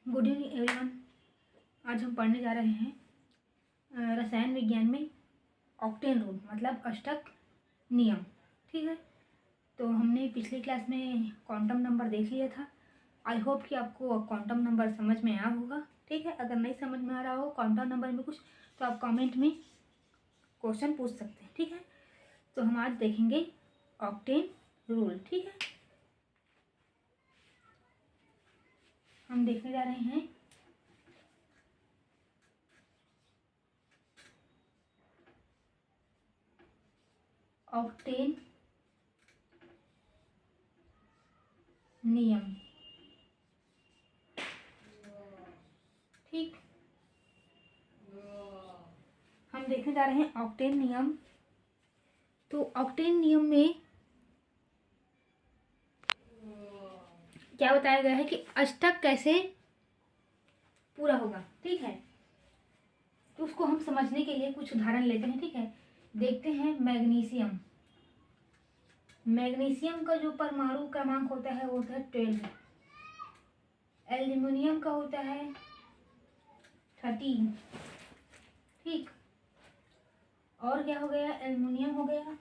Good evening everyone. आज हम पढ़ने जा रहे हैं रसायन विज्ञान में ऑक्टेन रूल मतलब अष्टक नियम। ठीक है, तो हमने पिछली क्लास में क्वांटम नंबर देख लिया था। आई होप कि आपको क्वांटम नंबर समझ में आया होगा। ठीक है, अगर नहीं समझ में आ रहा हो क्वांटम नंबर में कुछ तो आप कमेंट में क्वेश्चन पूछ सकते हैं। ठीक है, तो हम आज देखेंगे ऑक्टेन रूल। ठीक है, हम देखने जा रहे हैं ऑक्टेन नियम। ठीक, हम देखने जा रहे हैं ऑक्टेन नियम। तो ऑक्टेन नियम में क्या बताया गया है कि अष्टक कैसे पूरा होगा। ठीक है, तो उसको हम समझने के लिए कुछ उदाहरण लेते हैं। ठीक है, देखते हैं मैग्नीशियम। मैग्नीशियम का जो परमाणु क्रमांक होता है वो होता है 12। एल्यूमिनियम का होता है 13। ठीक, और क्या हो गया, एल्यूमिनियम हो गया,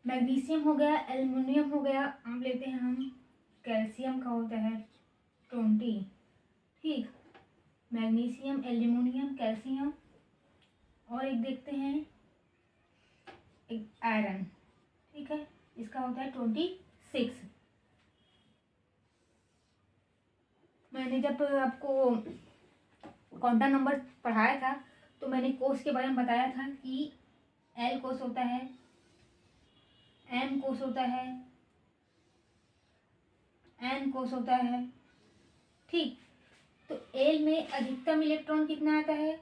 मैग्नीशियम हो गया, एल्यूमिनियम हो गया। अब लेते हैं हम कैल्शियम का होता है 20। ठीक, मैग्नीशियम, एल्यूमिनियम, कैल्शियम, और एक देखते हैं एक आयरन। ठीक है, इसका होता है 26। मैंने जब आपको क्वांटम नंबर पढ़ाया था तो मैंने कोष के बारे में बताया था कि एल कोष होता है, एम कोष होता है, एन कोष होता है। ठीक, तो एल में अधिकतम इलेक्ट्रॉन कितना आता है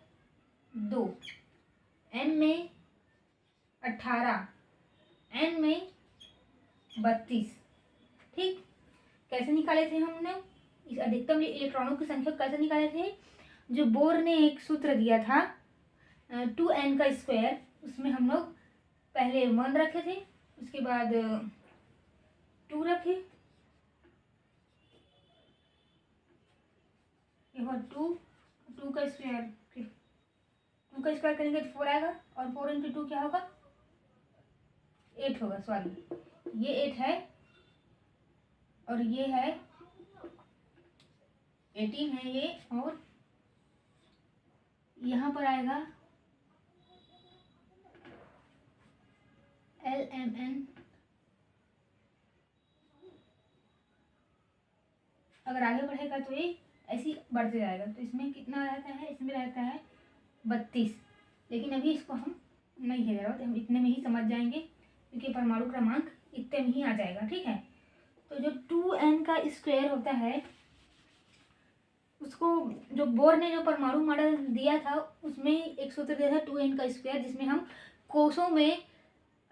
2, एम में 18, एन में 32। ठीक, कैसे निकाले थे हमने इस अधिकतम इलेक्ट्रॉनों की संख्या, कैसे निकाले थे? जो बोर ने एक सूत्र दिया था 2n का स्क्वायर, उसमें हम लोग पहले 1 रखे थे, उसके बाद 2 रखे, और 2 का स्क्वायर, फिर 2 का स्क्वायर करेंगे तो 4 आएगा, और 4 इंटू 2 क्या होगा 8 होगा। सॉरी, ये 8 है और ये है 18 है ये, और यहाँ पर आएगा LMN। अगर आगे बढ़ेगा तो ये ऐसे ही बढ़ते जाएगा। तो इसमें कितना रहता है, इसमें रहता है 32। लेकिन अभी इसको हम नहीं है जरूरत, हम इतने में ही समझ जाएंगे क्योंकि परमाणु क्रमांक इतने में ही आ जाएगा। ठीक है, तो जो 2n का स्क्वायर होता है उसको, जो बोर ने जो परमाणु मॉडल दिया था उसमें एक सूत्र दिया था 2n का स्क्वायर, जिसमें हम कोषों में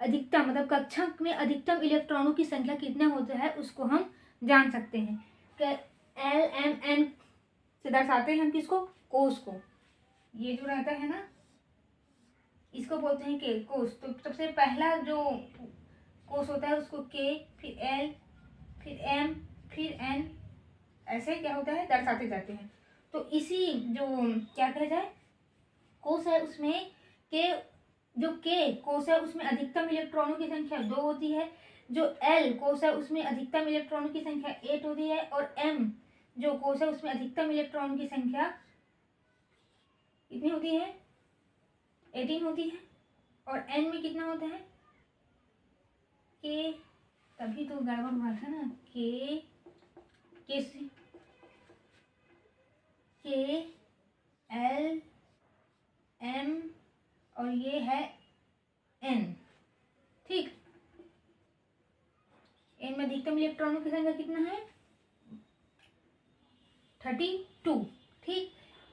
अधिकतम मतलब कक्षक में अधिकतम इलेक्ट्रॉनों की संख्या कितना होता है उसको हम जान सकते हैं। LMN से दर्शाते हैं हम किसको, कोष को। ये जो रहता है ना इसको बोलते हैं के कोष। तो सबसे पहला जो कोष होता है उसको के, फिर L, फिर M, फिर N, ऐसे क्या होता है दर्शाते जाते हैं। तो इसी जो क्या कहा जाए कोष है उसमें के, जो के कोष है उसमें अधिकतम इलेक्ट्रॉनों की संख्या 2 होती है, जो L कोष है उसमें अधिकतम इलेक्ट्रॉनों की संख्या 8 होती है, और M जो कोष है उसमें अधिकतम इलेक्ट्रॉनों की संख्या कितनी होती है 18 होती है, और N में कितना होता है के, तभी तो गड़बड़ हुआ था ना, के L M और ये है N। ठीक, N में अधिकतम इलेक्ट्रॉनों की संख्या कितना है 32। ठीक,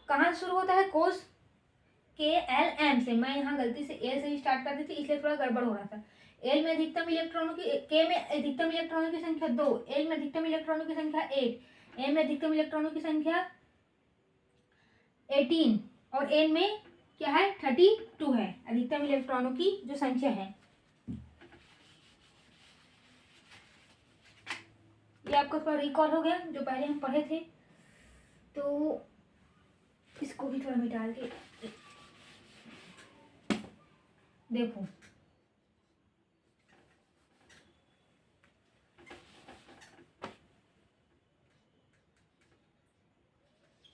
कहाँ से शुरू होता है कोष के L M से। मैं यहाँ गलती से L से ही स्टार्ट कर दी थी इसलिए थोड़ा गड़बड़ हो रहा था। L में अधिकतम इलेक्ट्रॉनों की, K में अधिकतम इलेक्ट्रॉनों की संख्या 2, L में अधिकतम इलेक्ट्रॉनों की संख्या 8, M में अधिकतम इलेक्ट्रॉनों की संख्या 18, और N में क्या है 32 है अधिकतम इलेक्ट्रॉनों की जो संख्या है। ये आपको थोड़ा रिकॉल हो गया जो पहले हम पढ़े थे। तो इसको भी थोड़ा मिटा के देखो,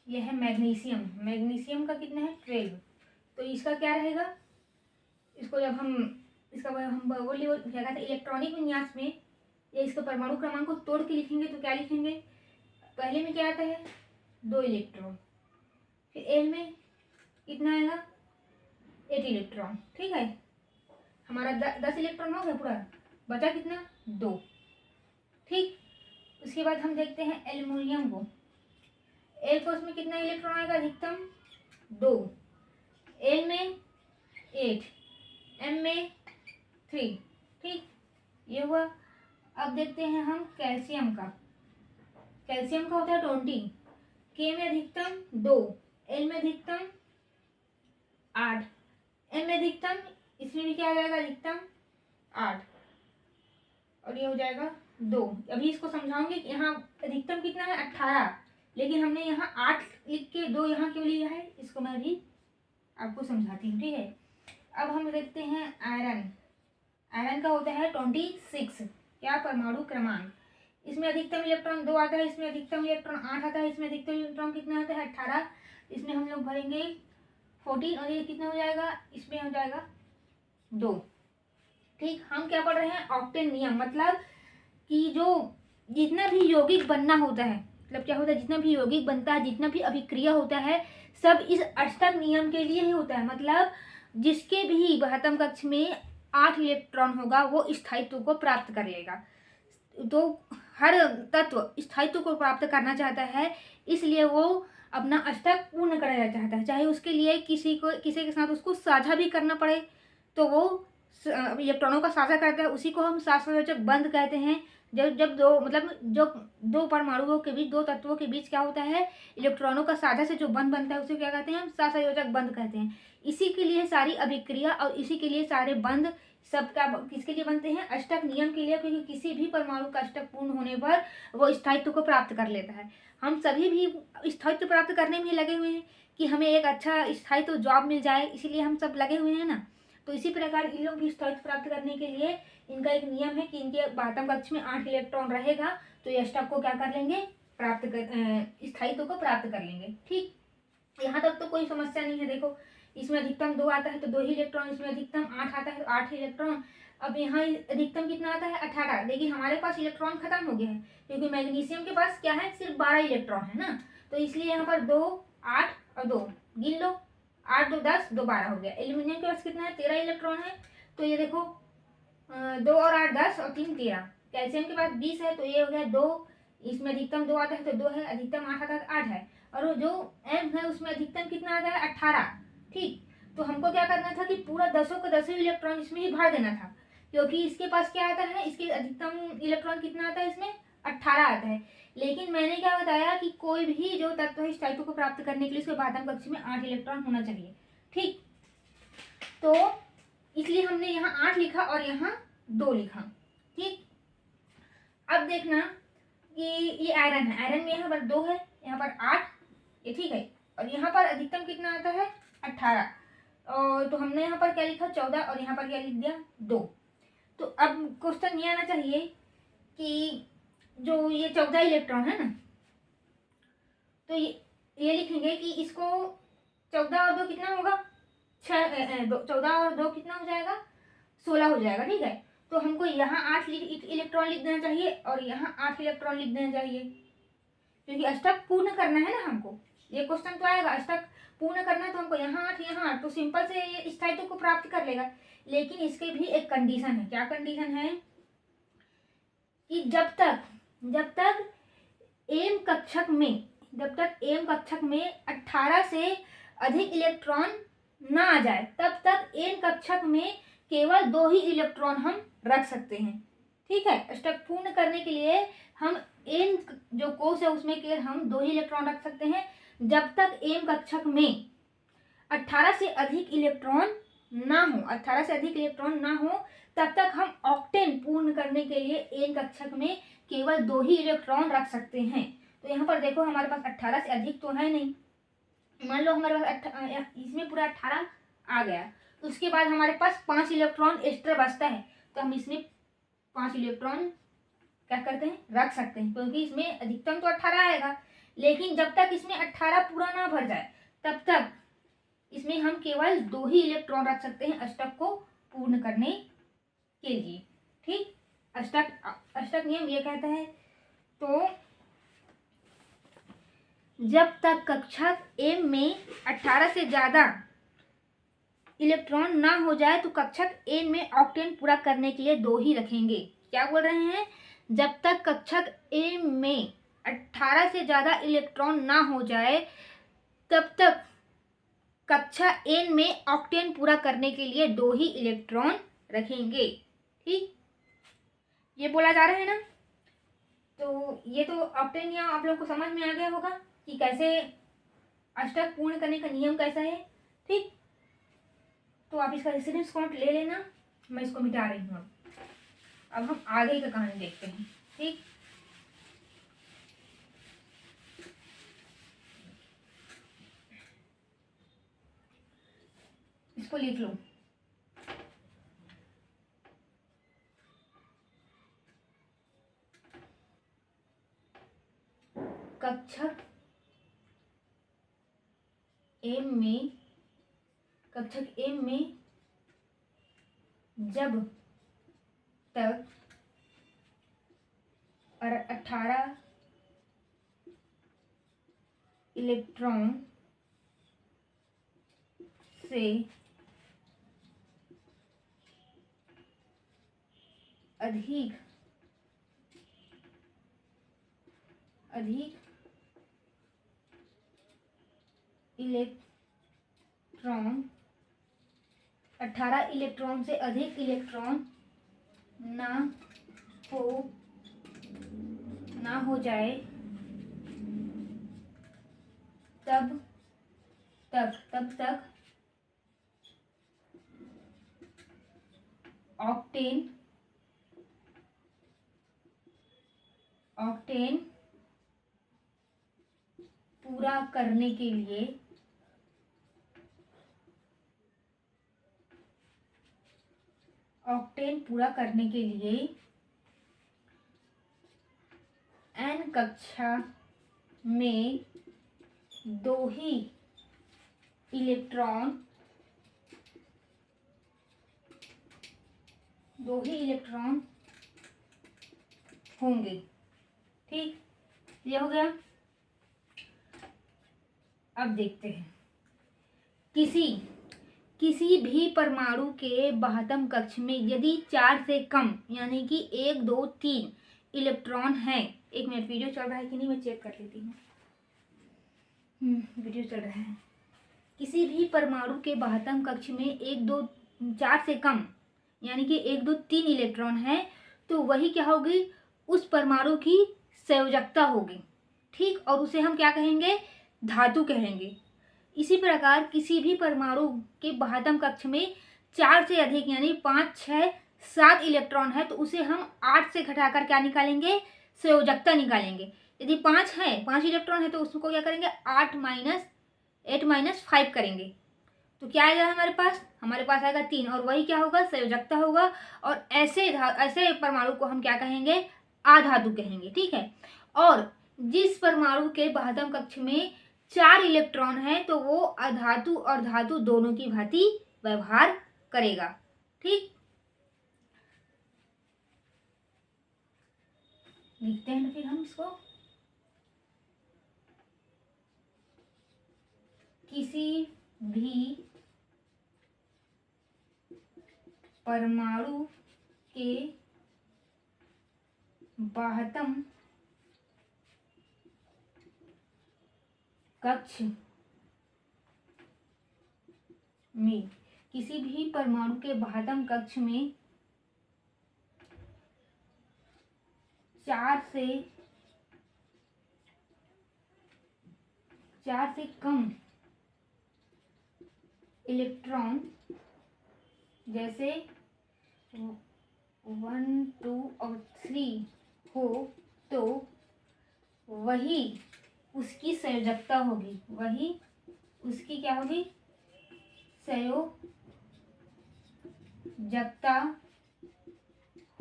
यह है मैग्नीशियम। मैग्नीशियम का कितना है 12। तो इसका क्या रहेगा, इसको जब हम इसका हम बोलिए क्या कहते हैं इलेक्ट्रॉनिक विन्यास में या इसका परमाणु क्रमांक को तोड़ के लिखेंगे तो क्या लिखेंगे, पहले में क्या आता है 2 इलेक्ट्रॉन, फिर एल में कितना आएगा 8 इलेक्ट्रॉन। ठीक है, हमारा 10 इलेक्ट्रॉन हो गया पूरा, बचा कितना 2। ठीक, उसके बाद हम देखते हैं एल्युमिनियम को। एल को उसमें कितना इलेक्ट्रॉन आएगा अधिकतम 2, एल में 8, एम में 3। ठीक, ये हुआ। अब देखते हैं हम कैल्शियम का। कैल्शियम का होता है 20, के में अधिकतम 2, एल में अधिकतम 8, एम में अधिकतम, इसमें भी क्या आ जाएगा अधिकतम 8 और ये हो जाएगा 2। अभी इसको समझाऊंगी कि यहाँ अधिकतम कितना है 18, लेकिन हमने यहाँ 8 लिख के 2 यहाँ क्यों लिया है, इसको मैं अभी आपको समझाती हूँ। ठीक है, अब हम देखते हैं आयरन। आयरन का होता है 26, क्या परमाणु क्रमांक। इसमें अधिकतम इलेक्ट्रॉन 2 आता है, इसमें अधिकतम इलेक्ट्रॉन 8 आता है, इसमें अधिकतम इलेक्ट्रॉन कितना आता है 18। इसमें हम लोग भरेंगे 14 और ये कितना हो जाएगा, इसमें हो जाएगा 2। ठीक, हम क्या पढ़ रहे हैं ऑक्टेन नियम, मतलब कि जो जितना भी यौगिक बनना होता है, मतलब क्या होता है जितना भी यौगिक बनता है, जितना भी अभिक्रिया होता है, सब इस अष्टक नियम के लिए ही होता है। मतलब जिसके भी महत्तम कक्ष में 8 इलेक्ट्रॉन होगा वो स्थायित्व को प्राप्त कर लेगा। तो हर तत्व स्थायित्व को प्राप्त करना चाहता है, इसलिए वो अपना अष्टक पूर्ण करना चाहता है, चाहे उसके लिए किसी के साथ उसको साझा भी करना पड़े तो वो इलेक्ट्रॉनों का साझा करता है, उसी को हम सहसंयोजक बंध कहते हैं। जब दो मतलब जो दो परमाणुओं के बीच, दो तत्वों के बीच क्या होता है इलेक्ट्रॉनों का साझा से जो बंध बनता है उसे क्या कहते हैं हम सहसंयोजक बंध कहते हैं। इसी के लिए सारी अभिक्रिया और इसी के लिए सारे बंध सब क्या किसके लिए बनते हैं अष्टक नियम के लिए, क्योंकि किसी भी परमाणु का अष्टक पूर्ण होने पर वो स्थायित्व को प्राप्त कर लेता है। हम सभी भी स्थायित्व प्राप्त करने में लगे हुए हैं कि हमें एक अच्छा स्थायित्व जॉब मिल जाए, इसीलिए हम सब लगे हुए हैं ना। तो इसी प्रकार इन लोग भी स्थायित्व प्राप्त करने के लिए इनका एक नियम है कि इनके महत्तम कक्ष में 8 इलेक्ट्रॉन रहेगा तो ये अष्टक को क्या कर लेंगे प्राप्त कर स्थायित्व को प्राप्त कर लेंगे। ठीक, यहाँ तक तो कोई समस्या नहीं है। देखो इसमें अधिकतम 2 आता है तो 2 ही इलेक्ट्रॉन, इसमें अधिकतम 8 आता है तो 8 इलेक्ट्रॉन। अब यहाँ अधिकतम कितना आता है 18, लेकिन हमारे पास इलेक्ट्रॉन खत्म हो गया है क्योंकि मैग्नीशियम के पास क्या है सिर्फ 12 इलेक्ट्रॉन है ना, तो इसलिए यहाँ पर 2 8 और 2 गिन लो, 8 2 10 2 12 हो गया। एल्यूमिनियम के पास कितना है 13 इलेक्ट्रॉन है, तो ये देखो 2 और 8 10 और 3 13। कैल्शियम के पास 20 है तो ये हो गया 2, इसमें अधिकतम 2 आता है तो 2 है, अधिकतम 8 आता है तो 8 है, और जो एम है उसमें अधिकतम कितना आता है 18। ठीक, तो हमको क्या करना था कि पूरा 10 का 10 इलेक्ट्रॉन इसमें ही भर देना था, क्योंकि इसके पास क्या आता है इसके अधिकतम इलेक्ट्रॉन कितना आता है इसमें 18 आता है। लेकिन मैंने क्या बताया कि कोई भी जो तत्व है स्थायित्व को प्राप्त करने के लिए उसके महत्तम कक्ष में 8 इलेक्ट्रॉन होना चाहिए। ठीक, तो इसलिए हमने यहाँ 8 लिखा और यहाँ 2 लिखा। ठीक, अब देखना कि ये आयरन है, आयरन में यहाँ पर 2 है, यहाँ पर 8, ये ठीक है, और यहाँ पर अधिकतम कितना आता है 18, और तो हमने यहाँ पर क्या लिखा 14 और यहाँ पर क्या लिख दिया 2। तो अब क्वेश्चन ये आना चाहिए कि जो ये 14 इलेक्ट्रॉन है ना, तो ये लिखेंगे कि इसको 14 और 2 कितना होगा 14 और 2 कितना हो जाएगा 16 हो जाएगा। ठीक है, तो हमको यहाँ 8 इलेक्ट्रॉन लिख देना चाहिए और यहाँ 8 इलेक्ट्रॉन लिख देना चाहिए, क्योंकि अष्टक पूर्ण करना है ना हमको। ये क्वेश्चन तो आएगा अष्टक पूर्ण करना है तो हमको यहाँ 8 यहाँ 8, तो सिंपल से ये स्थायित्व को प्राप्त कर लेगा। लेकिन इसके भी एक कंडीशन है। क्या कंडीशन है कि जब तक एम कक्षक में 18 से अधिक इलेक्ट्रॉन ना आ जाए तब तक एन कक्षक में केवल 2 ही इलेक्ट्रॉन हम रख सकते हैं। ठीक है, अष्टक पूर्ण करने के लिए हम एन जो कोश है उसमें केवल हम 2 ही इलेक्ट्रॉन रख सकते हैं, जब तक एम कक्षक में 18 से अधिक इलेक्ट्रॉन ना हो, 18 से अधिक इलेक्ट्रॉन ना हो, तब तक हम ऑक्टेन पूर्ण करने के लिए एन कक्षक में केवल 2 ही इलेक्ट्रॉन रख सकते हैं। तो यहाँ पर देखो हमारे पास 18 से अधिक तो है नहीं, मान लो हमारे पास इसमें पूरा 18 आ गया, उसके बाद हमारे पास 5 इलेक्ट्रॉन एक्स्ट्रा बचता है, तो हम इसमें 5 इलेक्ट्रॉन क्या करते हैं, रख सकते हैं, क्योंकि इसमें अधिकतम तो 18 आएगा। लेकिन जब तक इसमें 18 पूरा ना भर जाए तब तक इसमें हम केवल 2 ही इलेक्ट्रॉन रख सकते हैं अष्टक को पूर्ण करने के लिए। ठीक, अष्टक नियम ये कहता है, तो जब तक कक्षक एम में 18 से ज्यादा इलेक्ट्रॉन ना हो जाए तो कक्षक एन में ऑक्टेन पूरा करने के लिए 2 ही रखेंगे। क्या बोल रहे हैं, जब तक कक्षक एम में 18 से ज्यादा इलेक्ट्रॉन ना हो जाए तब तक कक्षा एन में ऑक्टेन पूरा करने के लिए 2 ही इलेक्ट्रॉन रखेंगे। ठीक, ये बोला जा रहा है ना। तो ये तो ऑक्टेन नियम आप लोगों को समझ में आ गया होगा कि कैसे अष्टक पूर्ण करने का नियम कैसा है। ठीक, तो आप इसका स्क्रीनशॉट ले लेना, मैं इसको मिटा रही हूँ। अब हम आगे का कहानी देखते हैं। ठीक, इसको लिख लो। कक्षक एम में जब तक 18 इलेक्ट्रॉन से अधिक इलेक्ट्रॉन 18 इलेक्ट्रॉन से अधिक इलेक्ट्रॉन ना हो जाए तब तक ऑक्टेन पूरा करने के लिए एन कक्षा में 2 ही इलेक्ट्रॉन होंगे। ठीक, ये हो गया। अब देखते हैं, किसी भी परमाणु के बाह्यतम कक्ष में यदि 4 से कम यानी कि 1 2 3 इलेक्ट्रॉन हैं। 1 मिनट, वीडियो चल रहा है कि नहीं मैं चेक कर लेती हूँ। वीडियो चल रहा है। किसी भी परमाणु के बाह्यतम कक्ष में 1 2 4 से कम यानी कि 1 2 3 इलेक्ट्रॉन है, तो वही क्या होगी, उस परमाणु की संयोजकता होगी। ठीक, और उसे हम क्या कहेंगे, धातु कहेंगे। इसी प्रकार किसी भी परमाणु के बाह्यतम कक्ष में 4 से अधिक यानी 5 6 7 इलेक्ट्रॉन है, तो उसे हम 8 से घटाकर क्या निकालेंगे, संयोजकता निकालेंगे। यदि 5 इलेक्ट्रॉन है तो उसको क्या करेंगे, 8 माइनस 5 करेंगे, तो क्या आएगा हमारे पास आएगा 3, और वही क्या होगा, संयोजकता होगा। और ऐसे परमाणु को हम क्या कहेंगे, आधातु कहेंगे। ठीक है, और जिस परमाणु के बाह्यतम कक्ष में 4 इलेक्ट्रॉन है तो वो अधातु और धातु दोनों की भांति व्यवहार करेगा। ठीक, लिखते हैं फिर हम इसको। किसी भी परमाणु के बाह्यतम कक्ष में 4 से कम इलेक्ट्रॉन जैसे 1 2 और 3 हो तो वही उसकी संयोजकता होगी, वही उसकी क्या होगी, संयोजकता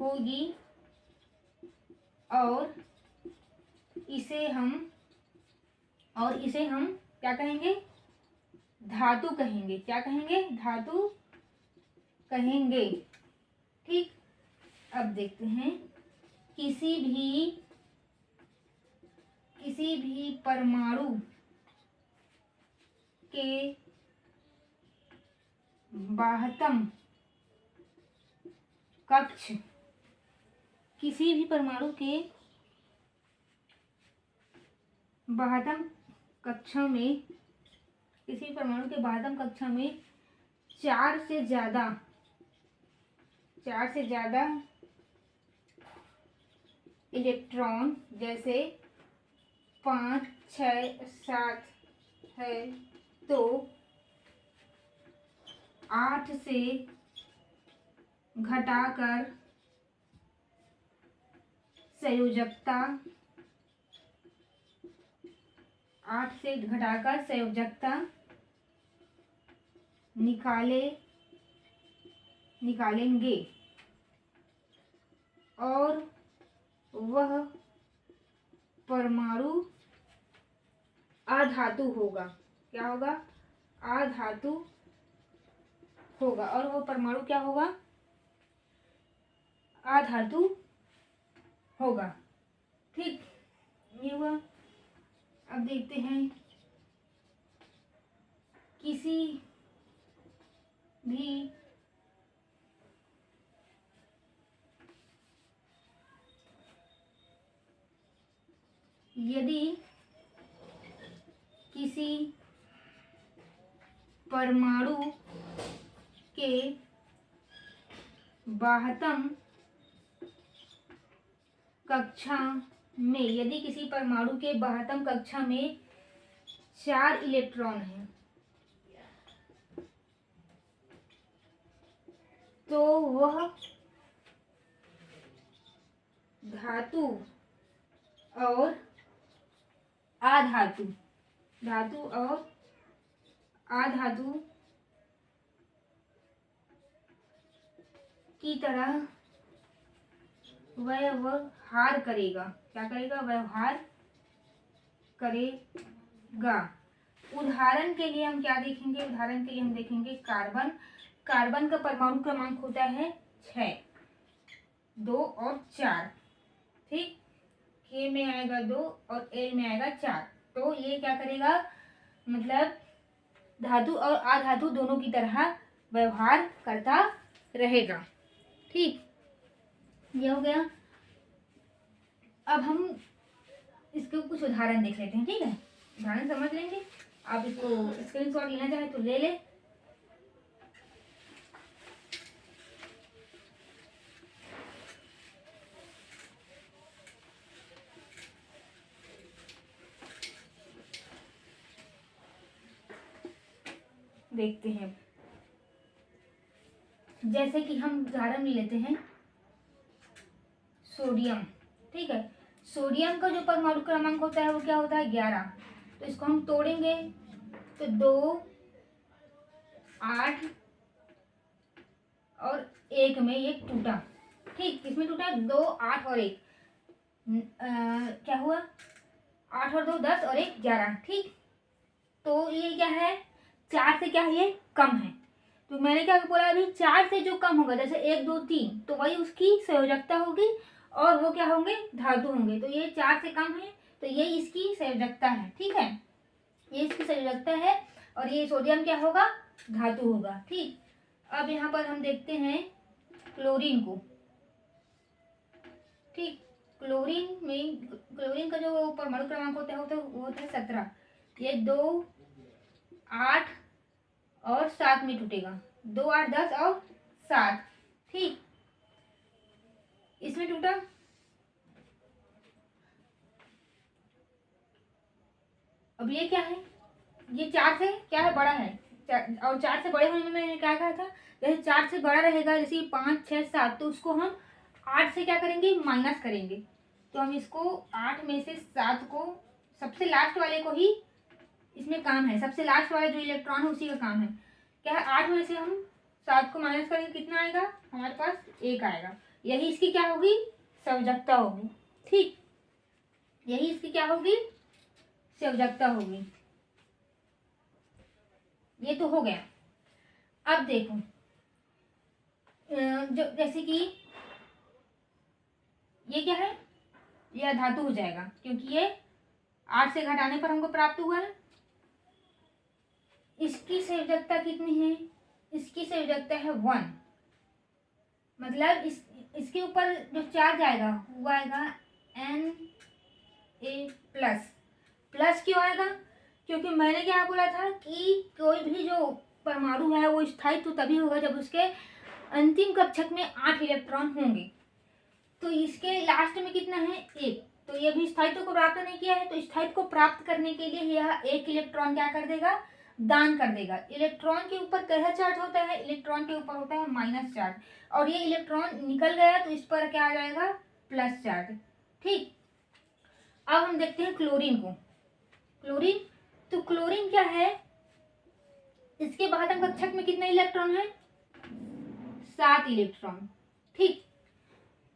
होगी। और इसे हम क्या कहेंगे, धातु कहेंगे। क्या कहेंगे, धातु कहेंगे। ठीक, अब देखते हैं, किसी भी परमाणु के बाह्यतम कक्ष, किसी भी परमाणु के बाह्यतम कक्षा में, किसी परमाणु के बाह्यतम कक्षा में 4 से ज्यादा इलेक्ट्रॉन, जैसे 5 6 7 है तो 8 से घटाकर संयोजकता, 8 से घटाकर संयोजकता निकालेंगे और वह परमाणु अधातु होगा। क्या होगा, अधातु होगा। और वो परमाणु क्या होगा, अधातु होगा। ठीक, ये हुआ। अब देखते हैं, किसी भी यदि किसी परमाणु के बाह्यतम कक्षा में, यदि किसी परमाणु के बाह्यतम कक्षा में 4 इलेक्ट्रॉन हैं तो वह धातु और अधातु, धातु और अधातु की तरह व्यवहार करेगा। क्या करेगा, व्यवहार करेगा। उदाहरण के लिए हम क्या देखेंगे, उदाहरण के लिए हम देखेंगे कार्बन। कार्बन का परमाणु क्रमांक होता है 6, 2 और 4। ठीक, K में आएगा 2 और L में आएगा 4। तो ये क्या करेगा, मतलब धातु और अधातु दोनों की तरह व्यवहार करता रहेगा। ठीक, ये हो गया। अब हम इसके कुछ उदाहरण देख लेते हैं। ठीक है, उदाहरण समझ लेंगे। आप इसको स्क्रीनशॉट लेना चाहे तो ले ले। देखते हैं, जैसे कि हम उदाहरण लेते हैं सोडियम। ठीक है, सोडियम का जो परमाणु क्रमांक होता है वो क्या होता है, 11। तो इसको हम तोड़ेंगे तो 2 8 और 1 में ये टूटा। ठीक, किसमें टूटा, 2 8 और 1, क्या हुआ, 8 और 2 10 और 1 11। ठीक, तो ये क्या है, 4 से क्या है, ये कम है। तो मैंने क्या बोला अभी, 4 से जो कम होगा, जैसे 1 2 3, तो वही उसकी संयोजकता होगी और वो क्या होंगे, धातु होंगे। तो ये 4 से कम है तो ये इसकी संयोजकता है। ठीक है, ये इसकी संयोजकता है और ये सोडियम क्या होगा, धातु होगा। ठीक, अब यहाँ पर हम देखते हैं क्लोरीन को। ठीक, क्लोरीन का जो परमाणु क्रमांक होता है वो होता है 17। ये 2 8 और 7 में टूटेगा, 2 8 10 और 7। ठीक, इसमें टूटा। अब ये क्या है, ये 4 से क्या है, बड़ा है, और 4 से बड़े होने में मैंने क्या कहा था, जैसे 4 से बड़ा रहेगा जैसे 5, 6, 7, तो उसको हम 8 से क्या करेंगे, माइनस करेंगे। तो हम इसको 8 में से 7 को, सबसे लास्ट वाले को ही इसमें काम है, सबसे लास्ट वाला जो इलेक्ट्रॉन है उसी का काम है। क्या है, 8 में से हम 7 को माइनस करेंगे, कितना आएगा हमारे पास, 1 आएगा। यही इसकी क्या होगी, संयोजकता होगी। ठीक, यही इसकी क्या होगी, संयोजकता होगी। ये तो हो गया। अब देखो जो जैसे कि ये क्या है, यह धातु हो जाएगा क्योंकि ये 8 से घटाने पर हमको प्राप्त हुआ है। इसकी संयोजकता कितनी है, इसकी संयोजकता है 1, मतलब इसके ऊपर जो चार्ज आएगा वो आएगा Na+। प्लस क्यों आएगा, क्योंकि मैंने क्या बोला था कि कोई भी जो परमाणु है वो स्थायित्व तो तभी होगा जब उसके अंतिम कक्षक में 8 इलेक्ट्रॉन होंगे। तो इसके लास्ट में कितना है, 1। तो ये भी स्थायित्व को प्राप्त नहीं किया है, तो स्थायित्व को प्राप्त करने के लिए यह 1 इलेक्ट्रॉन क्या कर देगा, दान कर देगा। इलेक्ट्रॉन के ऊपर कैसा चार्ज होता है, इलेक्ट्रॉन के ऊपर होता है माइनस चार्ज, और ये इलेक्ट्रॉन निकल गया तो इस पर क्या आ जाएगा, प्लस चार्ज। ठीक, अब हम देखते हैं क्लोरीन को। क्लोरीन, तो क्लोरीन क्या है, इसके बाहर कक्षक में कितने इलेक्ट्रॉन है, 7 इलेक्ट्रॉन। ठीक,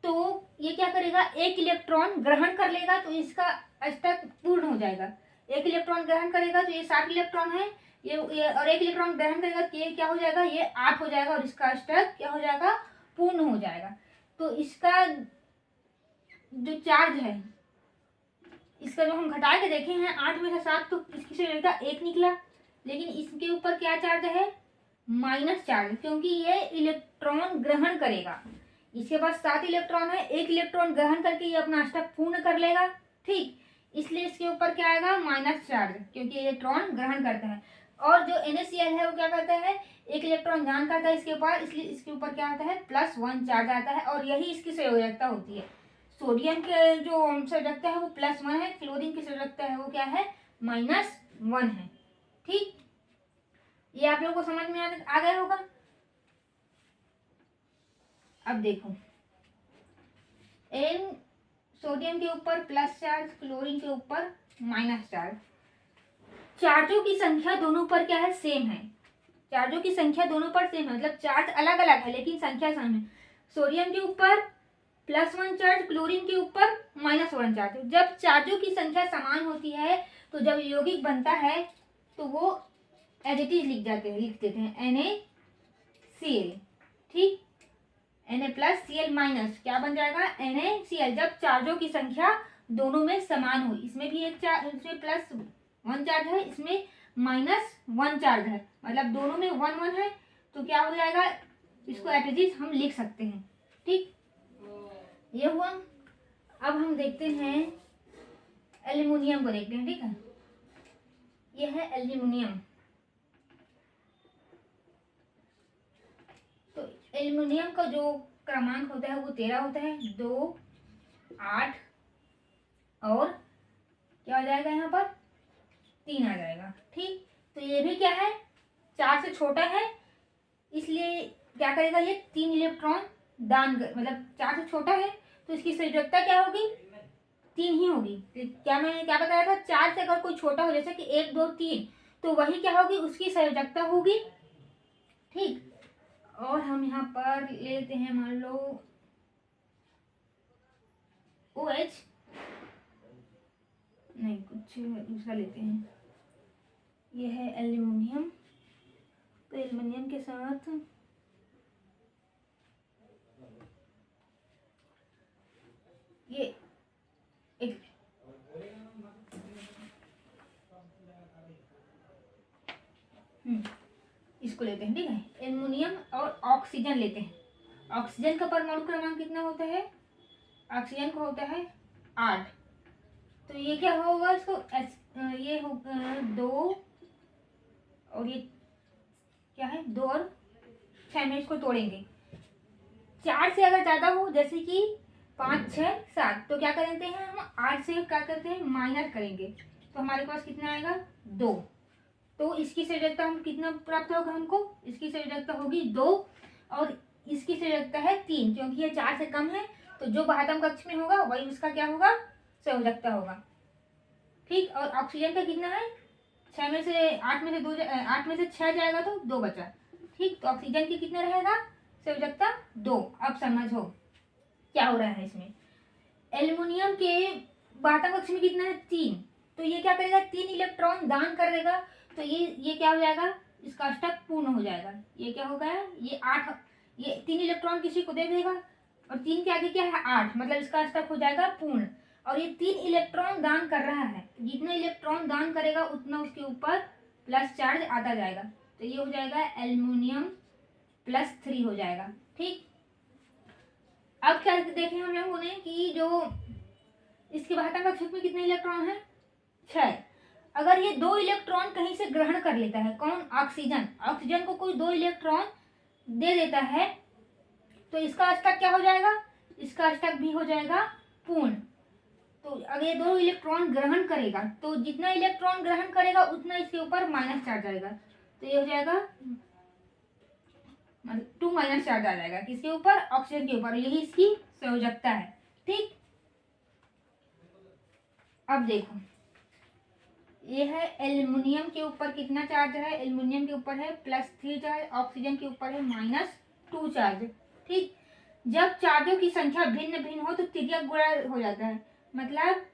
तो ये क्या करेगा, 1 इलेक्ट्रॉन ग्रहण कर लेगा तो इसका अष्टक पूर्ण हो जाएगा। 1 इलेक्ट्रॉन ग्रहण करेगा तो ये 7 इलेक्ट्रॉन है, ये और 1 इलेक्ट्रॉन ग्रहण करेगा तो ये क्या हो जाएगा, ये 8 हो जाएगा और इसका अष्टक क्या हो जाएगा, पूर्ण हो जाएगा। तो इसका जो चार्ज है, इसका जो हम घटा के देखे हैं 8 में से 7, तो इसकी संयोजकता 1 निकला, लेकिन इसके ऊपर क्या चार्ज है, माइनस चार्ज, क्योंकि ये इलेक्ट्रॉन ग्रहण करेगा। इसके पास 7 इलेक्ट्रॉन है, 1 इलेक्ट्रॉन ग्रहण करके ये अपना अष्टक पूर्ण कर लेगा। ठीक, इसलिए इसके ऊपर क्या आएगा, माइनस चार्ज, क्योंकि इलेक्ट्रॉन ग्रहण करता है। और जो NaCl है वो क्या करता है, 1 इलेक्ट्रॉन दान करता है इसके ऊपर, इसलिए इसके ऊपर क्या आता है, +1 चार्ज आता है, और यही इसकी संयोजकता होती है। सोडियम के जो संयोजकता है वो +1 है, क्लोरीन की संयोजकता है वो क्या है, -1 है। ठीक, ये आप लोगों को समझ में आ गया होगा। अब देखो, एन सोडियम के ऊपर प्लस चार्ज, क्लोरीन के ऊपर माइनस चार्ज। चार्जों की संख्या दोनों पर क्या है, सेम है। चार्जों की संख्या दोनों पर सेम है, मतलब चार्ज अलग अलग है लेकिन संख्या सेम है। सोडियम के ऊपर +1 चार्ज, क्लोरीन के ऊपर -1 चार्ज। जब चार्जों की संख्या समान होती है तो जब यौगिक बनता है तो वो एज इट इज लिख देते हैं NaCl। ठीक, Na+Cl- क्या बन जाएगा, NaCl। जब चार्जों की संख्या दोनों में समान हो, इसमें भी एक चार्ज, इसमें +1 चार्ज है, इसमें -1 चार्ज है, मतलब दोनों में 1 है, तो क्या हो जाएगा, इसको एज इट इज हम लिख सकते हैं। ठीक, ये हुआ। अब हम देखते हैं एल्यूमिनियम को, देखते हैं। ठीक है, ये है एल्यूमिनियम। तो एल्यूमिनियम का जो क्रमांक होता है वो 13 होता है, 2, 8 और क्या हो जाएगा, यहाँ पर 3 आ जाएगा। ठीक, तो ये भी क्या है, 4 से छोटा है, इसलिए क्या करेगा, ये 3 इलेक्ट्रॉन दान मतलब 4 से छोटा है तो इसकी संयोजकता क्या होगी, 3 ही होगी। क्या मैंने क्या बताया था, 4 से अगर कोई छोटा हो, जैसे कि 1, 2, 3, तो वही क्या होगी, उसकी संयोजकता होगी। ठीक, और हम यहाँ पर लेते हैं, मान लो OH, नहीं कुछ दूसरा लेते हैं, ये है एल्यूमिनियम। तो एल्यूमिनियम के साथ ये एक इसको लेते हैं। ठीक है, एल्यूमिनियम और ऑक्सीजन लेते हैं। ऑक्सीजन का परमाणु क्रमांक कितना होता है, ऑक्सीजन का होता है 8। तो ये क्या होगा, इसको ये होगा 2 और ये क्या है, 2 और 6 में इसको तोड़ेंगे। 4 से अगर ज़्यादा हो, जैसे कि 5, 6, 7, तो क्या करते हैं हम 8 से क्या करते हैं, माइनस करेंगे, तो हमारे पास कितना आएगा, 2। तो इसकी संयोजकता हम कितना प्राप्त होगा हमको, इसकी संयोजकता होगी 2 और इसकी संयोजकता है 3, क्योंकि ये 4 से कम है। तो जो बाह्यतम कक्ष में होगा वही उसका क्या होगा, संयोजकता होगा। ठीक, और ऑक्सीजन का कितना है, 6 में से 8 में से 2 8 में से 6 जाएगा तो 2 बचा। ठीक, तो ऑक्सीजन की कितना रहेगा, संयोजकता 2। अब समझो क्या हो रहा है इसमें। एल्युमिनियम के बाह्यतम कक्ष में कितना है, 3, तो ये क्या करेगा, 3 इलेक्ट्रॉन दान कर देगा। तो ये क्या हो जाएगा, इसका अष्टक पूर्ण हो जाएगा। ये क्या होगा, ये 8, ये 3 इलेक्ट्रॉन किसी को दे देगा और 3 के आगे क्या है 8, मतलब इसका अष्टक हो जाएगा पूर्ण। और ये 3 इलेक्ट्रॉन दान कर रहा है, जितना इलेक्ट्रॉन दान करेगा उतना उसके ऊपर प्लस चार्ज आता जाएगा। तो ये हो जाएगा एल्युमिनियम +3 हो जाएगा। ठीक, अब क्या देखें हम लोगों ने कि जो इसके बाह्यतम कक्ष में कितने इलेक्ट्रॉन है, 6। अगर ये 2 इलेक्ट्रॉन कहीं से ग्रहण कर लेता है, कौन, ऑक्सीजन, ऑक्सीजन को कोई 2 इलेक्ट्रॉन दे देता है, तो इसका अष्टक क्या हो जाएगा, इसका अष्टक भी हो जाएगा पूर्ण। तो अगर ये 2 इलेक्ट्रॉन ग्रहण करेगा तो जितना इलेक्ट्रॉन ग्रहण करेगा उतना इसके ऊपर माइनस चार्ज आएगा। तो ये हो जाएगा 2 माइनस चार्ज आ जाएगा किसके ऊपर, ऑक्सीजन के ऊपर। यही इसकी संयोजकता है। ठीक, अब देखो ये है एल्युमिनियम के ऊपर कितना चार्ज है, एल्युमिनियम के ऊपर है +3 चार्ज, ऑक्सीजन के ऊपर है -2 चार्ज। ठीक, जब चार्जों की संख्या भिन्न भिन्न हो तो तिर्यक गुणा हो जाता है, मतलब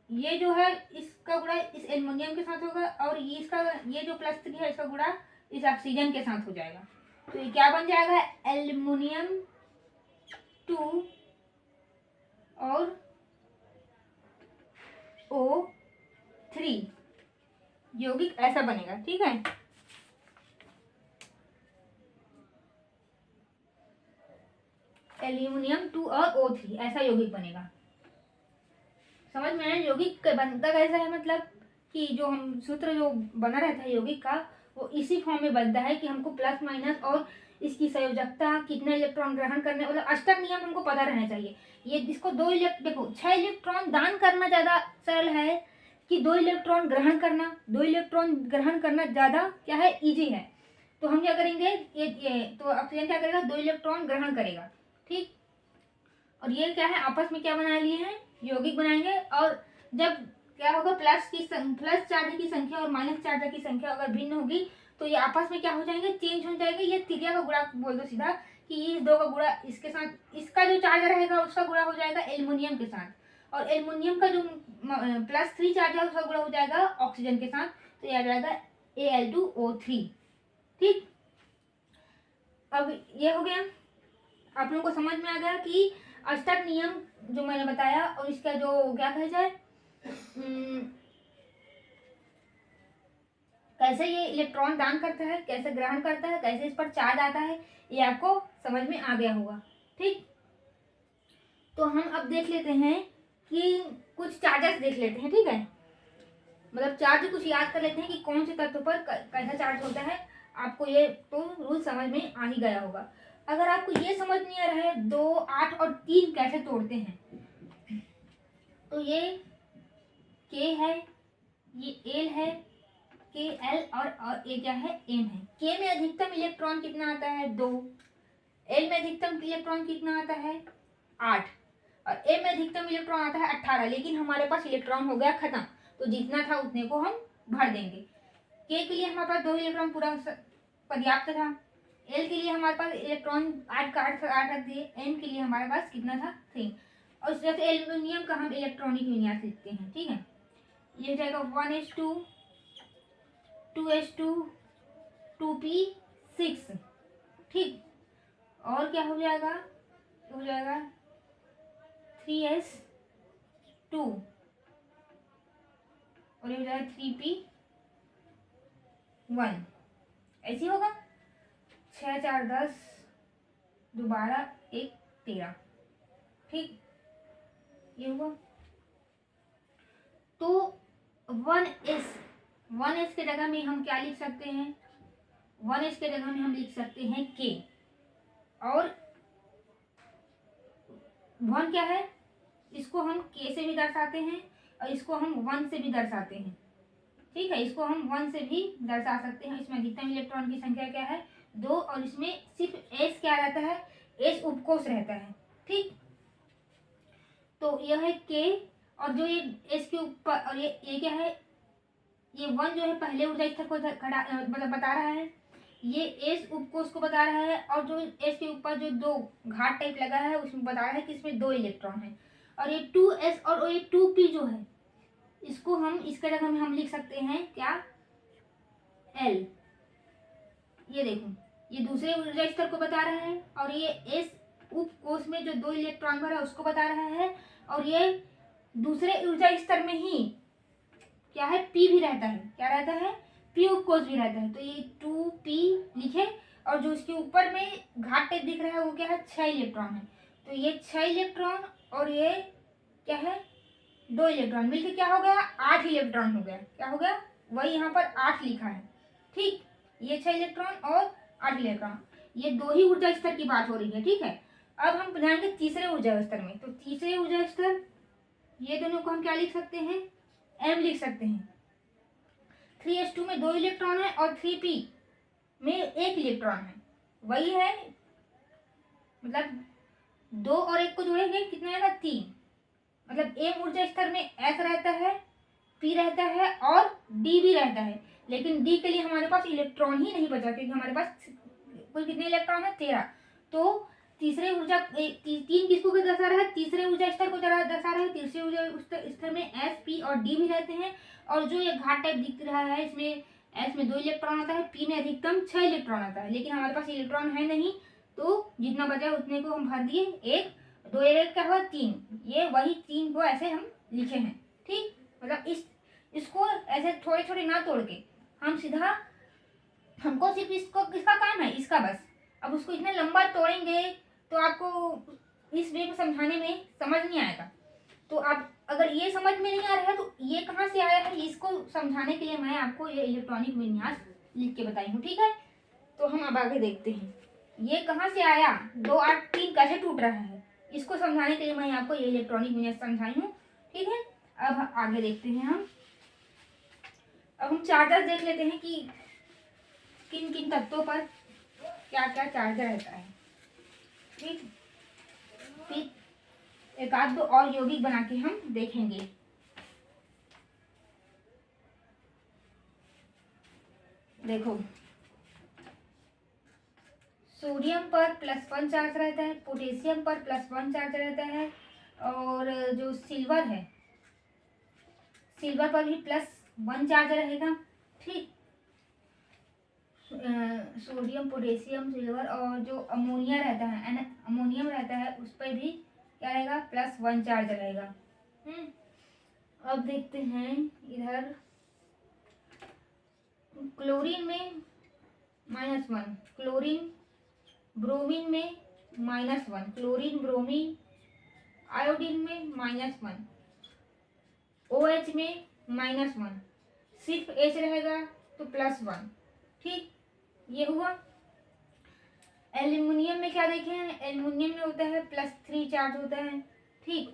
ये जो है इसका गुणा इस एल्युमिनियम के साथ होगा और ये जो +3 है इसका गुणा इस ऑक्सीजन के साथ हो जाएगा। तो ये क्या बन जाएगा, एल्युमिनियम 2 और O3 यौगिक ऐसा बनेगा। ठीक है, एल्युमिनियम 2 और O3 ऐसा यौगिक बनेगा। समझ में आया यौगिक बनता कैसा है, मतलब कि जो हम सूत्र जो बना रहता है यौगिक का वो इसी फॉर्म में बनता है कि हमको प्लस माइनस और इसकी संयोजकता, कितना इलेक्ट्रॉन ग्रहण करने, मतलब अष्टक नियम हमको पता रहना चाहिए। ये इसको देखो 6 इलेक्ट्रॉन दान करना ज़्यादा सरल है कि 2 इलेक्ट्रॉन ग्रहण करना। 2 इलेक्ट्रॉन ग्रहण करना ज़्यादा क्या है, ईजी है। तो हम क्या करेंगे, ये तो ऑक्सीजन क्या करेगा, 2 इलेक्ट्रॉन ग्रहण करेगा। ठीक, और ये क्या है, आपस में क्या बना लिए हैं, यौगिक बनाएंगे। और जब क्या होगा, प्लस चार्ज की संख्या और माइनस चार्ज की संख्या अगर भिन्न होगी तो ये आपस में क्या हो जाएंगे, चेंज हो जाएंगे। ये त्रिज्या का गुणा बोल दो सीधा कि इस 2 का गुणा इसके साथ, इसका जो चार्ज रहेगा उसका गुणा हो जाएगा एल्युमिनियम के साथ, और एल्युमिनियम का जो +3 चार्ज है उसका गुणा हो जाएगा ऑक्सीजन के साथ। तो ये आ जाएगा Al2O3। ठीक, अब ये हो गया, आप लोगों को समझ में आ गया कि अष्टक नियम जो मैंने बताया और इसका जो क्या कहा जाए, कैसे ये इलेक्ट्रॉन दान करता है, कैसे ग्रहण करता है, कैसे इस पर चार्ज आता है, ये आपको समझ में आ गया होगा। ठीक, तो हम अब देख लेते हैं कि कुछ चार्जेस देख लेते हैं। ठीक है, मतलब चार्ज कुछ याद कर लेते हैं कि कौन से तत्व पर कैसा चार्ज होता है। आपको ये तो रूल समझ में आ ही गया होगा। अगर आपको ये समझ नहीं आ रहा है 2, 8 और 3 कैसे तोड़ते हैं, तो ये K है, ये L है, KL और ये क्या है, M है। K में अधिकतम इलेक्ट्रॉन कितना आता है, 2। L में अधिकतम इलेक्ट्रॉन कितना आता है, 8। और M में अधिकतम इलेक्ट्रॉन आता है 18। लेकिन हमारे पास इलेक्ट्रॉन हो गया खत्म, तो जितना था उतने को हम भर देंगे। K के लिए हमारे पास 2 इलेक्ट्रॉन पूरा पर्याप्त था। L के लिए हमारे पास इलेक्ट्रॉन 8 का 8 रख दिए। M के लिए हमारे पास कितना था, 3। और इस तरह से एल्युमिनियम का हम इलेक्ट्रॉनिक विन्यास लिखते हैं। ठीक है, ये हो जाएगा 1s2 2s2 2p6। ठीक, और क्या हो जाएगा, हो जाएगा 3s2 और ये हो जाएगा 3p1। ऐसे होगा 6 4 10 2 12 1 13। ठीक, ये हुआ। तो 1s के जगह में हम क्या लिख सकते हैं, 1s के जगह में हम लिख सकते हैं K। और 1 क्या है, इसको हम K से भी दर्शाते हैं और इसको हम 1 से भी दर्शाते हैं। ठीक है, इसको हम 1 से भी दर्शा सकते हैं। इसमें अधिकतम इलेक्ट्रॉन की संख्या क्या है, 2, और इसमें सिर्फ एस क्या रहता है, एस उपकोष रहता है। ठीक, तो यह है के, और जो ये एस के ऊपर, और ये क्या है, ये 1 जो है पहले ऊर्जा स्तर को मतलब बता रहा है, ये एस उपकोष को बता रहा है, और जो एस के ऊपर जो 2 घाट टाइप लगा है उसमें बता रहा है कि इसमें 2 इलेक्ट्रॉन है। और ये 2s और ये 2p जो है, इसको हम इसके जगह में हम लिख सकते हैं क्या, l। ये देखो, ये दूसरे ऊर्जा स्तर को बता रहा है, और ये एस उपकोष में जो 2 इलेक्ट्रॉन भरा है उसको बता रहा है, और ये दूसरे ऊर्जा स्तर में ही क्या है, p भी रहता है, क्या रहता है, p उपकोष भी रहता है। तो ये 2p लिखे, और जो इसके ऊपर में घाट टाइप दिख रहा है वो क्या है, 6 इलेक्ट्रॉन है। तो ये 6 इलेक्ट्रॉन और ये क्या है, 2 इलेक्ट्रॉन मिलकर क्या हो गया, 8 इलेक्ट्रॉन हो गया। क्या हो गया, वही यहाँ पर 8 लिखा है। ठीक, ये 6 इलेक्ट्रॉन और 8 इलेक्ट्रॉन, ये 2 ही ऊर्जा स्तर की बात हो रही है। ठीक है, अब हम जाएंगे तीसरे ऊर्जा स्तर में। तो तीसरे ऊर्जा स्तर, ये दोनों को हम क्या लिख सकते हैं, m लिख सकते हैं। 3s2 में 2 इलेक्ट्रॉन है और 3p में 1 इलेक्ट्रॉन है। वही है, मतलब 2 और 1 को जोड़ेंगे कितना आएगा, 3। मतलब m ऊर्जा स्तर में s रहता है, p रहता है और d भी रहता है। लेकिन d के लिए हमारे पास इलेक्ट्रॉन ही नहीं बचा, क्योंकि हमारे पास कुल कितने इलेक्ट्रॉन है, 13। तो तीसरे ऊर्जा 3 किसको दर्शा रहा है, तीसरे ऊर्जा स्तर को दर्शा रहा है। तीसरे ऊर्जा स्तर में s, p और d भी रहते हैं। और जो ये घाट टाइप दिख रहा है, इसमें s में 2 इलेक्ट्रॉन आता है, p में अधिकतम 6 इलेक्ट्रॉन आता है। लेकिन हमारे पास इलेक्ट्रॉन है नहीं, तो जितना बचा उतने को हम भर दिए, 1, 2 1 क्या हुआ, 3। ये वही 3 को ऐसे हम लिखे हैं। ठीक, मतलब इसको ऐसे थोड़े थोड़े ना तोड़ के हम सीधा, हमको सिर्फ इसको किसका काम है, इसका बस। अब उसको इतना लंबा तोड़ेंगे तो आपको इस वे में समझाने में समझ नहीं आएगा। तो आप अगर ये समझ में नहीं आ रहा है तो ये कहाँ से आया है, इसको समझाने के लिए मैं आपको ये इलेक्ट्रॉनिक विन्यास लिख के बताई हूँ। ठीक है, तो हम अब आगे देखते हैं ये कहाँ से आया, 2 8 3 कैसे टूट रहा है, इसको समझाने के लिए मैं आपको ये इलेक्ट्रॉनिक विन्यास समझाई हूँ। ठीक है, अब आगे देखते हैं हम। अब हम चार्जर देख लेते हैं कि किन किन तत्वों पर क्या क्या चार्जर रहता है। ठीक, फिर एक आध दो और यौगिक बना के हम देखेंगे। देखो, सोडियम पर +1 चार्ज रहता है, पोटेशियम पर +1 चार्ज रहता है, और जो सिल्वर है, सिल्वर पर भी +1 चार्ज रहेगा। ठीक, सोडियम, पोटेशियम, सिल्वर, और जो अमोनिया रहता है, अमोनियम रहता है, उस पर भी क्या रहेगा, +1 चार्ज रहेगा। अब देखते हैं इधर, क्लोरीन में -1, क्लोरीन ब्रोमीन में -1, क्लोरीन ब्रोमीन, आयोडीन में -1, OH में -1, सिर्फ H रहेगा तो +1। ठीक, ये हुआ। एल्यूमिनियम में क्या देखे हैं, एल्यूमिनियम में होता है +3 चार्ज होता है। ठीक,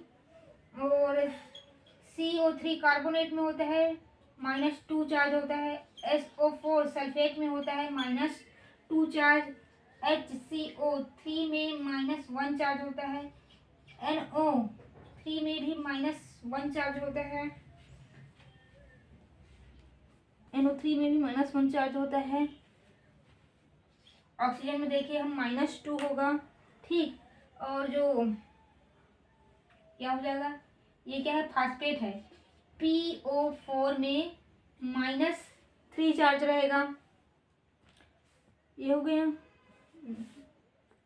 और CO3 कार्बोनेट में होता है -2 चार्ज होता है। SO4 सल्फेट में होता है -2 चार्ज। HCO3 में -1 चार्ज होता है। NO3 में भी -1 चार्ज होता है। NO3 में भी -1 चार्ज होता है। ऑक्सीजन में देखिए हम -2 होगा। ठीक, और जो क्या हो जाएगा, ये क्या है, फास्फेट है, PO4 में -3 चार्ज रहेगा। ये हो गया।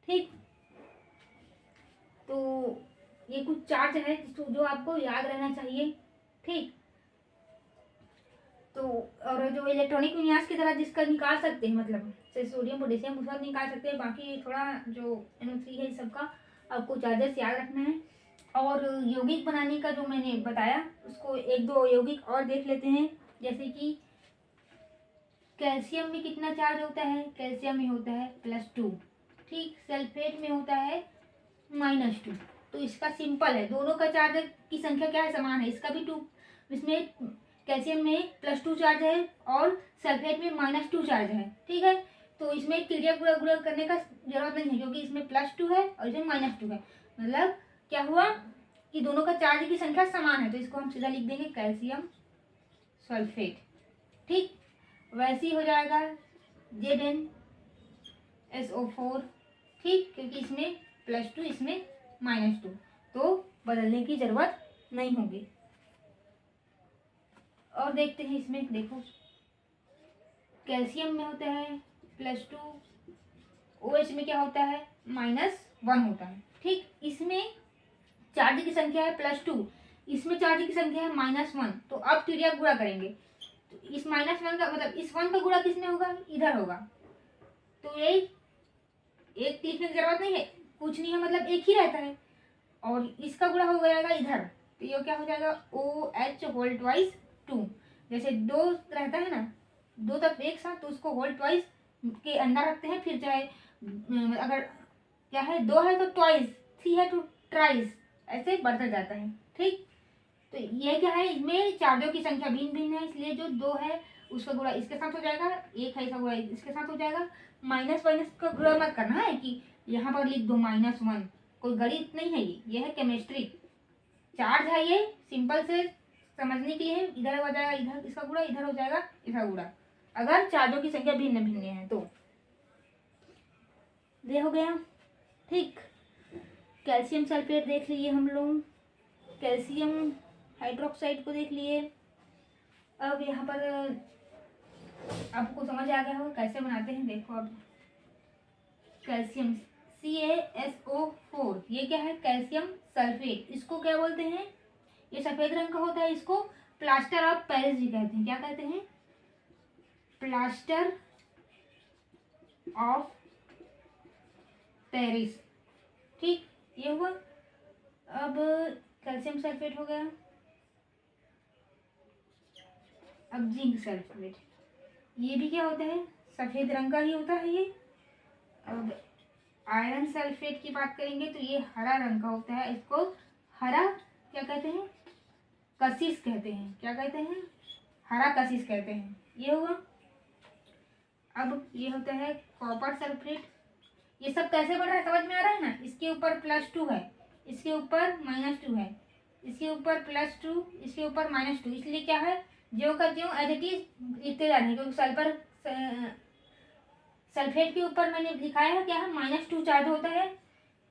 ठीक, तो ये कुछ चार्ज है जो आपको याद रहना चाहिए। ठीक, तो और जो इलेक्ट्रॉनिक विन्यास की तरह जिसका निकाल सकते हैं, मतलब जैसे सोडियम, पोटेशियम, उसका निकाल सकते हैं। बाकी थोड़ा जो NO3 है, इस सबका आपको चार्जेस याद रखना है। और यौगिक बनाने का जो मैंने बताया, उसको एक दो यौगिक और देख लेते हैं। जैसे कि कैल्शियम में कितना चार्ज होता है, कैल्शियम में होता है +2। ठीक, सल्फेट में होता है -2। तो इसका सिंपल है, दोनों का चार्ज की संख्या क्या है, समान है। इसका भी 2, इसमें कैल्शियम में +2 चार्ज है और सल्फेट में -2 चार्ज है, ठीक है। तो इसमें तिर्यक गुणा गुणा करने का जरूरत नहीं है क्योंकि इसमें +2 है और इसमें -2 है। मतलब क्या हुआ कि दोनों का चार्ज की संख्या समान है, तो इसको हम सीधा लिख देंगे कैल्शियम सल्फेट, ठीक। वैसे ही हो जाएगा ZnSO4, ठीक, क्योंकि इसमें +2 इसमें -2, तो बदलने की जरूरत नहीं होगी। और देखते हैं इसमें, देखो कैल्शियम में होता है +2, OH में क्या होता है -1 होता है, ठीक। इसमें चार्ज की संख्या है +2, इसमें चार्ज की संख्या है -1, तो अब तिर्यक गुणा करेंगे तो इस -1 का मतलब इस 1 का गुणा किसमें होगा, इधर होगा। तो ये एक लिखने की जरूरत नहीं है, कुछ नहीं है, मतलब एक ही रहता है, और इसका गुणा हो जाएगा इधर, तो ये क्या हो जाएगा OH2। जैसे 2 रहता है ना, 2 तक एक साथ, तो उसको होल ट्वाइस के अंदर रखते हैं, फिर चाहे अगर क्या है 2 है तो ट्वाइस, 3 है तो ट्राइस, ऐसे बढ़ता जाता है, ठीक। तो ये क्या है, इसमें चार्जों की संख्या भिन्न भिन्न है, इसलिए जो 2 है उसका गुणा इसके साथ हो जाएगा, 1 है इसका गुणा इसके साथ हो जाएगा। माइनस माइनस का गुणा मत करना है कि यहाँ पर लिख दो -1, कोई गणित नहीं है, ये है केमिस्ट्री। चार्ज है ये, सिंपल से समझने के लिए इधर हो जाएगा, इधर इसका गुणा, इधर हो जाएगा इसका गुणा, अगर चार्जों की संख्या भिन्न भिन्न है तो। ये हो गया, ठीक। कैल्शियम सल्फेट देख लिए हम लोग, कैल्शियम हाइड्रोक्साइड को देख लिए। अब यहाँ पर आपको समझ आ गया होगा कैसे बनाते हैं, देखो अब कैल्शियम CaSO4, ये क्या है कैल्शियम सल्फेट, इसको क्या बोलते हैं, ये सफेद रंग का होता है, इसको प्लास्टर ऑफ पेरिस भी कहते हैं। क्या कहते हैं, प्लास्टर ऑफ पेरिस, ठीक, ये हुआ। अब कैल्शियम सल्फेट हो गया। अब जिंक सल्फेट, ये भी क्या होता है, सफेद रंग का ही होता है ये। अब आयरन सल्फेट की बात करेंगे तो ये हरा रंग का होता है, इसको हरा क्या कहते हैं, कशिश कहते हैं। क्या कहते हैं, हरा कशिश कहते हैं, ये हुआ। अब ये होता है कॉपर सल्फेट, ये सब कैसे बन रहा है समझ में आ रहा है ना, इसके ऊपर +2 है, इसके ऊपर -2 है, इसके ऊपर +2, इसके ऊपर -2, इसलिए क्या है ज्यों का ज्यों एज इट इज लिखते जा रहे हैं, क्योंकि सल्फेट के ऊपर मैंने दिखाया है क्या है -2 चार्ज होता है,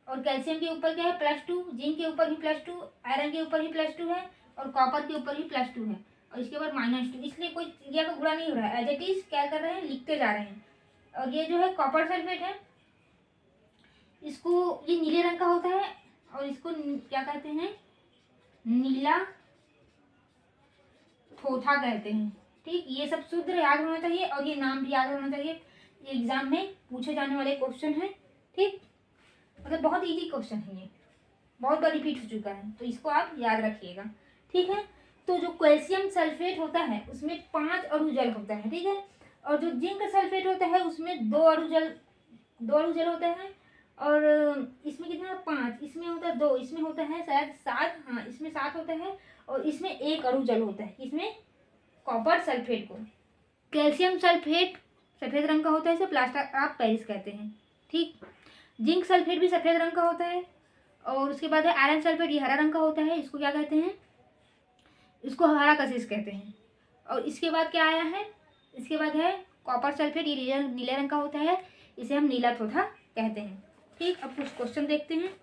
और कैल्शियम के ऊपर क्या है +2, जिंक के ऊपर भी +2, आयरन के ऊपर भी +2 है, और कॉपर के ऊपर भी +2 है, और इसके ऊपर -2, इसलिए कोई क्रिया का गुणा नहीं हो रहा है, एज इट इज क्या कर रहे हैं लिखते जा रहे हैं। और ये जो है कॉपर सल्फेट है, इसको ये नीले रंग का होता है, और इसको क्या कहते हैं, नीला थोथा कहते हैं, ठीक। ये सब सूत्र याद होना चाहिए, और ये नाम भी याद होना चाहिए, ये एग्जाम में पूछे जाने वाले क्वेश्चन है, ठीक। मतलब बहुत इजी क्वेश्चन है, ये बहुत बार रिपीट हो चुका है, तो इसको आप याद रखिएगा, ठीक है। तो जो कैल्शियम सल्फेट होता है उसमें 5 अणु जल होता है, ठीक है। और जो जिंक सल्फेट होता है उसमें 2 अणु जल होता है, और इसमें कितना 5, इसमें होता है 2, इसमें होता है शायद 7, हाँ इसमें 7 होता है, और इसमें 1 अणु जल होता है, इसमें कॉपर सल्फेट को। कैल्शियम सल्फेट सफेद रंग का होता है, इसे प्लास्टर ऑफ पेरिस कहते हैं, ठीक। जिंक सल्फेट भी सफेद रंग का होता है, और उसके बाद है आयरन सल्फेट, ये हरा रंग का होता है, इसको क्या कहते हैं, इसको हरा कशिश कहते हैं। और इसके बाद क्या आया है, इसके बाद है कॉपर सल्फेट, ये नीले रंग का होता है, इसे हम नीला थोथा कहते हैं, ठीक। अब कुछ क्वेश्चन देखते हैं,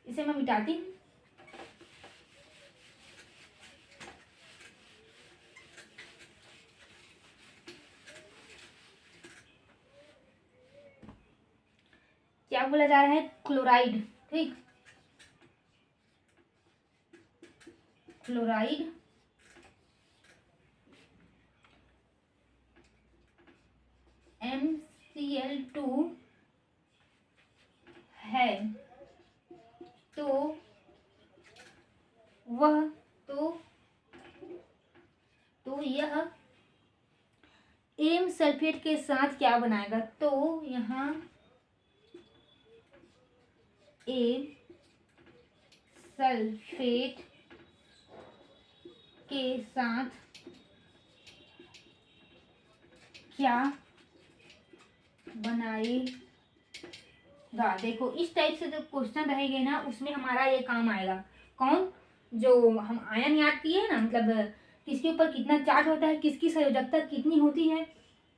इसे मैं मिटाती हूँ। क्या बोला जा रहा है, क्लोराइड, ठीक, क्लोराइड MCl2 है, तो वह तो यह एम सल्फेट के साथ क्या बनाएगा, तो यहाँ एम सल्फेट के साथ क्या बनाएगा। देखो इस टाइप से जो क्वेश्चन रहेंगे ना उसमें हमारा ये काम आएगा। कौन? जो हम आयन याद किए हैं ना, मतलब किसके ऊपर कितना चार्ज होता है, किसकी संयोजकता कितनी होती है,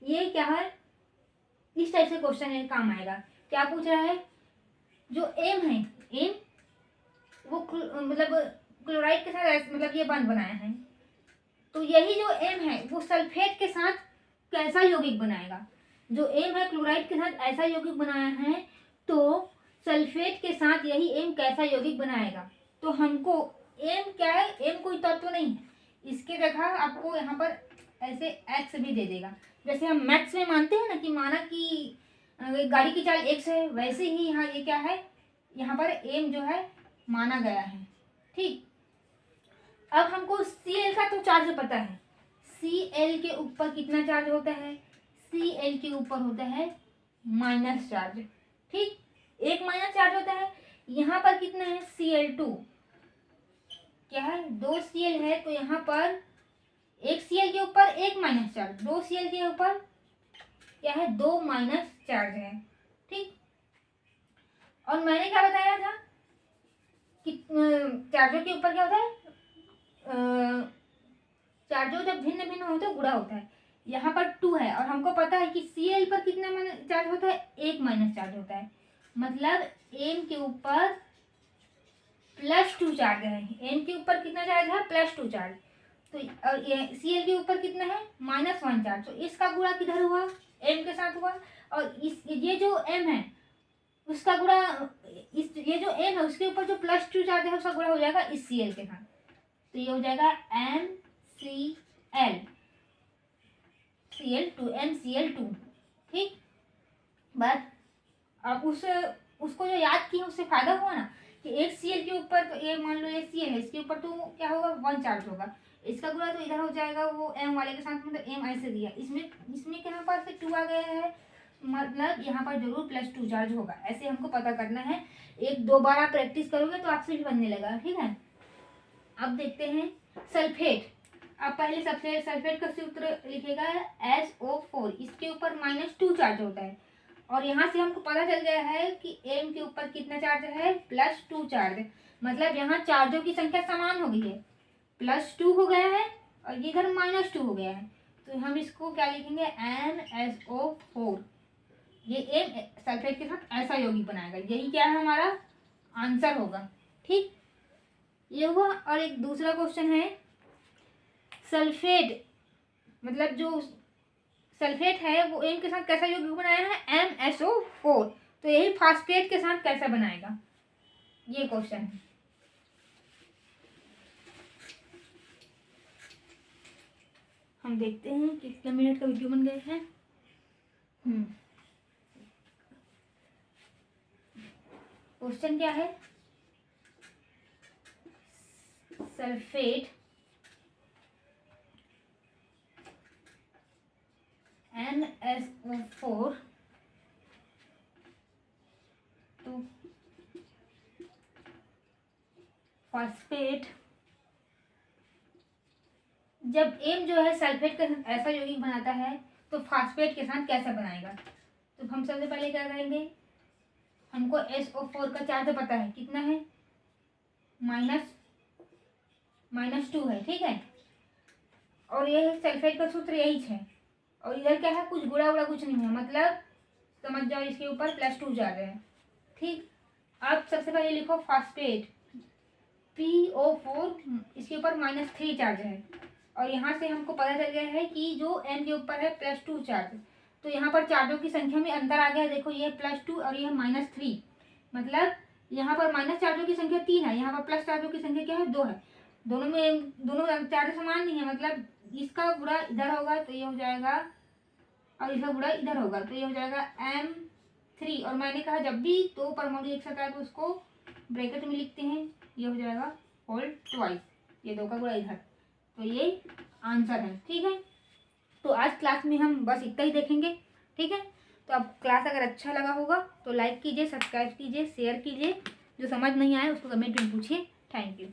ये क्या है, इस टाइप से क्वेश्चन ये काम आएगा। क्या पूछ रहा है? जो एम है, एम वो मतलब क्लोराइड के साथ मतलब ये बंध बनाया है, तो यही जो एम है वो सल्फेट के साथ कैसा यौगिक बनाएगा। जो एम है क्लोराइड के साथ ऐसा यौगिक बनाया है, तो सल्फेट के साथ यही एम कैसा यौगिक बनाएगा। तो हमको एम क्या है, एम कोई तत्व नहीं है, इसके जगह आपको यहाँ पर ऐसे एक्स भी दे देगा। जैसे हम मैथ्स में मानते हैं ना कि माना कि गाड़ी की चाल एक्स है, वैसे ही यहाँ ये क्या है, यहाँ पर एम जो है माना गया है। ठीक, अब हमको Cl का तो चार्ज पता है, Cl के ऊपर कितना चार्ज होता है, Cl के ऊपर होता है माइनस चार्ज। ठीक, एक माइनस चार्ज होता है। यहाँ पर कितना है, Cl2 क्या है, 2 Cl है, तो यहाँ पर एक Cl के ऊपर एक माइनस चार्ज, 2 Cl के ऊपर क्या है, 2 माइनस चार्ज है। ठीक, और मैंने क्या बताया था कि चार्जों के ऊपर क्या होता है, चार्जों जब भिन्न भिन्न होते हैं गुणा होता है। यहाँ पर 2 है और हमको पता है कि Cl पर कितना चार्ज होता है, एक माइनस चार्ज होता है, मतलब m के ऊपर +2 चार्ज है। m के ऊपर कितना चार्ज है, +2 चार्ज। तो और ये Cl के ऊपर कितना है, -1 चार्ज। तो इसका गुणा किधर हुआ, m के साथ हुआ, और इस ये जो m है उसका गुणा इस ये जो m है उसके ऊपर जो +2 चार्ज है उसका गुणा हो जाएगा इस Cl के साथ, तो ये हो जाएगा MCl, Cl2 MCl2। ठीक, बस अब उसको जो याद किए उससे फायदा हुआ ना कि एक Cl के ऊपर, तो ये मान लो ये Cl है, इसके ऊपर तो क्या होगा, 1 चार्ज होगा, इसका गुणा तो इधर हो जाएगा वो m वाले के साथ, मतलब m ऐसे दिया, इसमें यहाँ पर से 2 आ गया है, मतलब यहाँ पर जरूर +2 चार्ज होगा। ऐसे हमको पता करना है, एक दो बार आप प्रैक्टिस करोगे तो आपसे भी बनने लगा। ठीक है, अब देखते हैं सल्फेट। अब पहले सबसे सल्फेट का सूत्र लिखेगा SO4, इसके ऊपर -2 चार्ज होता है, और यहाँ से हमको पता चल गया है कि m के ऊपर कितना चार्ज है, +2 चार्ज, मतलब यहाँ चार्जों की संख्या समान हो गई है, +2 हो गया है और इधर -2 हो गया है, तो हम इसको क्या लिखेंगे, NSO4। ये एम सल्फेट के साथ ऐसा यौगिक बनाएगा, यही क्या है हमारा आंसर होगा। ठीक, ये हुआ। और एक दूसरा क्वेश्चन है, सल्फेट मतलब जो सल्फेट है वो एम के साथ कैसा यौगिक बनाया है, MSO4, तो यही फास्फेट के साथ कैसा बनाएगा, ये क्वेश्चन है। हम देखते हैं कितने मिनट का वीडियो बन गए हैं। क्वेश्चन क्या है, सल्फेट NSO4 तो फास्फेट, जब एम जो है सल्फेट का ऐसा यौगिक बनाता है तो फास्फेट के साथ कैसा बनाएगा। तो हम सबसे पहले क्या करेंगे, हमको SO4 का चार्ज पता है, कितना है, -2 है। ठीक है, और ये सल्फेट का सूत्र यही है, और इधर क्या है, कुछ गुणा वुड़ा कुछ नहीं है, मतलब समझ जाओ इसके ऊपर +2 चार्ज है। ठीक, अब सबसे पहले लिखो फास्फेट PO4, इसके ऊपर -3 चार्ज है, और यहाँ से हमको पता चल गया है कि जो m के ऊपर है +2 चार्ज, तो यहाँ पर चार्जों की संख्या में अंतर आ गया। देखो ये +2 और ये -3, मतलब यहाँ पर माइनस चार्जों की संख्या 3 है, यहाँ पर प्लस चार्जों की संख्या क्या है, 2 है। दोनों चार्ज समान नहीं है, मतलब इसका गुणा इधर होगा तो ये हो जाएगा, और इसका गुणा इधर होगा तो ये हो जाएगा M3। और मैंने कहा जब भी दो परमाणु एक साथ आए तो उसको ब्रैकेट में लिखते हैं, ये हो जाएगा होल ट्वाइस, ये 2 का गुणा इधर, तो ये आंसर है। ठीक है, तो आज क्लास में हम बस इतना ही देखेंगे। ठीक है, तो अब क्लास अगर अच्छा लगा होगा तो लाइक कीजिए, सब्सक्राइब कीजिए, शेयर कीजिए, जो समझ नहीं आए उसको कमेंट में पूछिए। Thank you.